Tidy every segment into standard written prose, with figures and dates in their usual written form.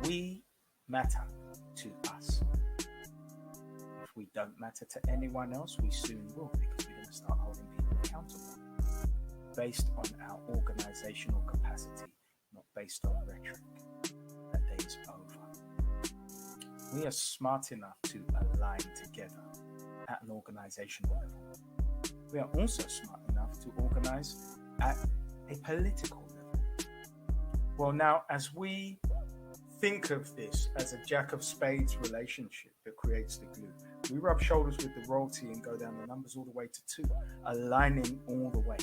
we matter to us. If we don't matter to anyone else, we soon will, because we're going to start holding people accountable based on our organizational capacity, not based on rhetoric. That day is over. We are smart enough to align together at an organizational level. We are also smart enough to organize at a political level. Well, now, as we think of this as a jack of spades relationship that creates the glue, we rub shoulders with the royalty and go down the numbers all the way to 2, aligning all the way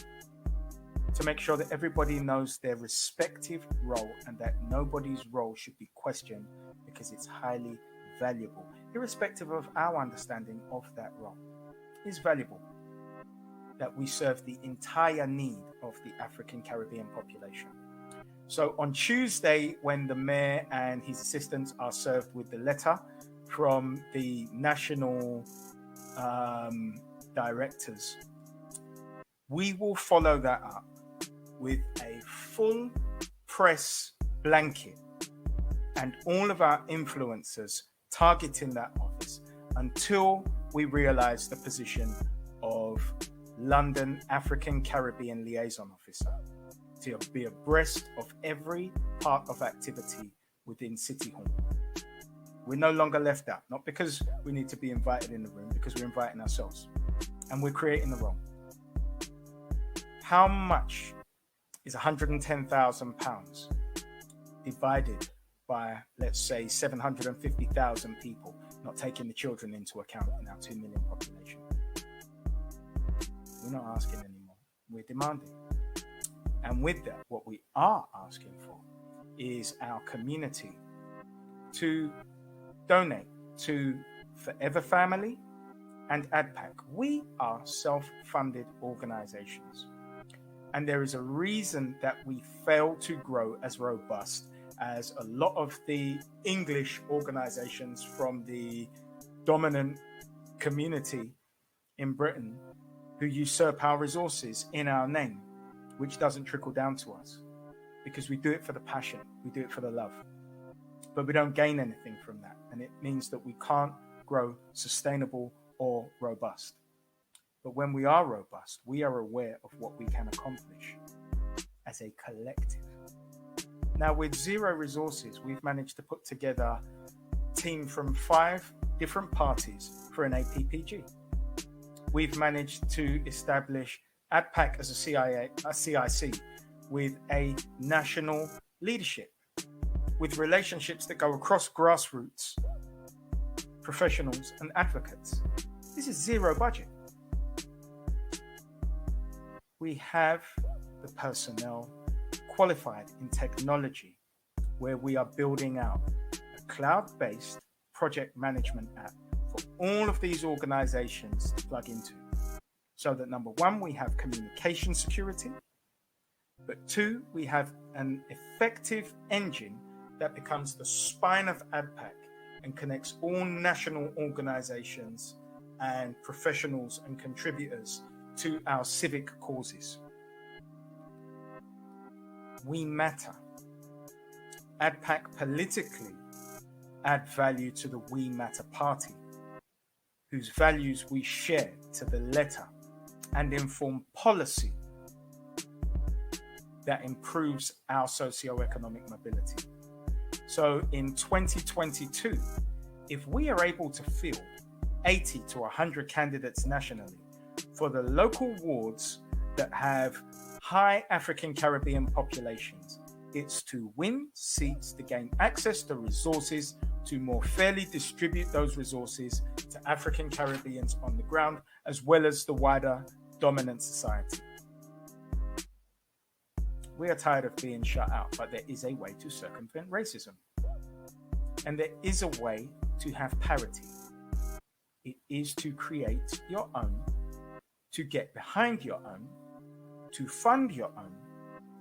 to make sure that everybody knows their respective role and that nobody's role should be questioned because it's highly valuable, irrespective of our understanding of that role. It's valuable that we serve the entire need of the African Caribbean population. So on Tuesday, when the mayor and his assistants are served with the letter from the national directors, we will follow that up with a full press blanket and all of our influencers targeting that office until we realize the position of London African Caribbean Liaison Officer, to be abreast of every part of activity within City Hall. We're no longer left out, not because we need to be invited in the room, because we're inviting ourselves and we're creating the role. How much is £110,000 divided by, let's say, 750,000 people, not taking the children into account in our 2 million population? We're not asking anymore, we're demanding. And with that, what we are asking for is our community to donate to Forever Family and ADPAC. We are self-funded organizations. And there is a reason that we fail to grow as robust as a lot of the English organizations from the dominant community in Britain who usurp our resources in our name, which doesn't trickle down to us, because we do it for the passion, we do it for the love, but we don't gain anything from that. And it means that we can't grow sustainable or robust. But when we are robust, we are aware of what we can accomplish as a collective. Now, with zero resources, we've managed to put together a team from 5 different parties for an APPG. We've managed to establish ADPAC as a CIC with a national leadership, with relationships that go across grassroots, professionals and advocates. This is zero budget. We have the personnel qualified in technology, where we are building out a cloud-based project management app for all of these organizations to plug into. So that number 1, we have communication security, but 2, we have an effective engine that becomes the spine of ADPAC and connects all national organizations and professionals and contributors to our civic causes. We matter. ADPAC politically add value to the We Matter party, whose values we share to the letter and inform policy that improves our socio-economic mobility. So in 2022, if we are able to field 80 to 100 candidates nationally for the local wards that have high African Caribbean populations, it's to win seats, to gain access to resources, to more fairly distribute those resources to African Caribbeans on the ground, as well as the wider dominant society. We are tired of being shut out, but there is a way to circumvent racism. And there is a way to have parity. It is to create your own, to get behind your own, to fund your own,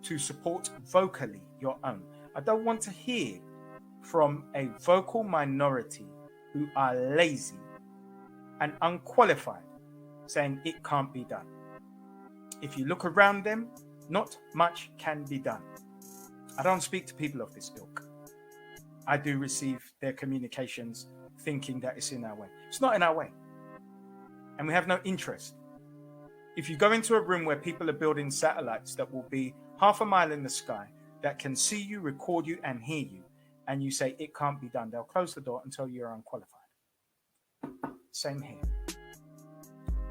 to support vocally your own. I don't want to hear from a vocal minority who are lazy and unqualified saying it can't be done. If you look around them, not much can be done. I don't speak to people of this ilk. I do receive their communications thinking that it's in our way. It's not in our way. And we have no interest. If you go into a room where people are building satellites that will be half a mile in the sky, that can see you, record you, and hear you, and you say it can't be done, they'll close the door and tell you you're unqualified. Same here.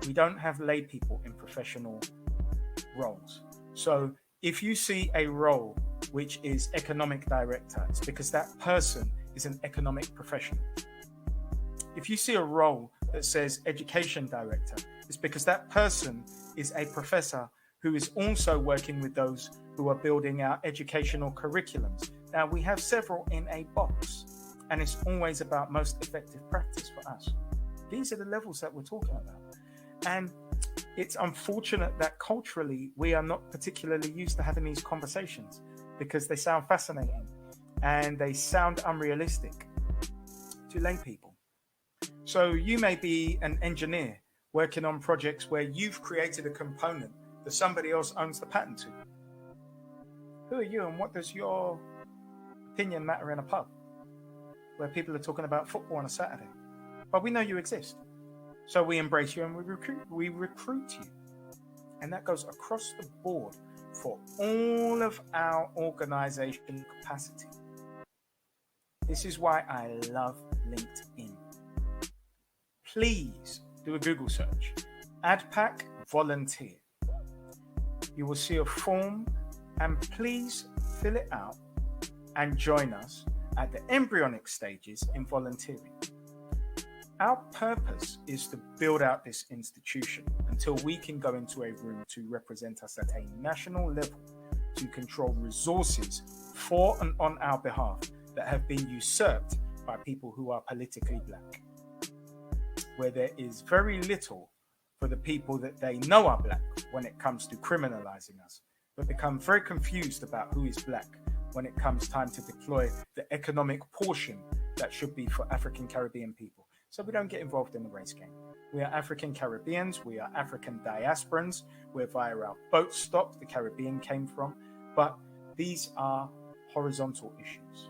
We don't have lay people in professional roles. So if you see a role which is economic director, it's because that person is an economic professional. If you see a role that says education director, it's because that person is a professor who is also working with those who are building our educational curriculums. Now, we have several in a box, and it's always about most effective practice for us. These are the levels that we're talking about. And it's unfortunate that culturally we are not particularly used to having these conversations because they sound fascinating and they sound unrealistic to lay people. So you may be an engineer working on projects where you've created a component that somebody else owns the patent to. Who are you and what does your opinion matter in a pub where people are talking about football on a Saturday? But we know you exist. So we embrace you and we recruit you. And that goes across the board for all of our organization capacity. This is why I love LinkedIn. Please do a Google search. ADPAC volunteer. You will see a form and please fill it out and join us at the embryonic stages in volunteering. Our purpose is to build out this institution until we can go into a room to represent us at a national level to control resources for and on our behalf that have been usurped by people who are politically black, where there is very little for the people that they know are black when it comes to criminalizing us, but become very confused about who is black when it comes time to deploy the economic portion that should be for African Caribbean people. So we don't get involved in the race game. We are African Caribbeans, we are African diasporans, we're via our boat stop the Caribbean came from, but these are horizontal issues.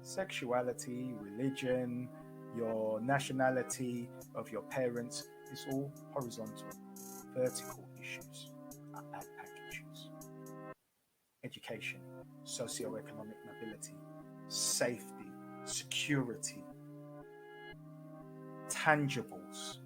Sexuality, religion, your nationality of your parents is all horizontal. Vertical issues are ADPAC issues. Education, socioeconomic mobility, safety, security, tangibles,